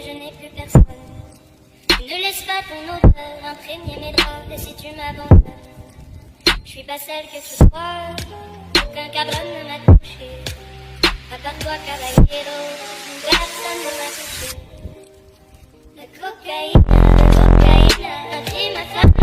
je n'ai plus personne. Ne laisse pas ton odeur imprégner mes draps, et si tu m'abandonnes, je suis pas celle que tu crois, aucun cabron ne m'a touché. À part toi, caballero, personne ne m'a touché. La cocaïne, un crime à faire.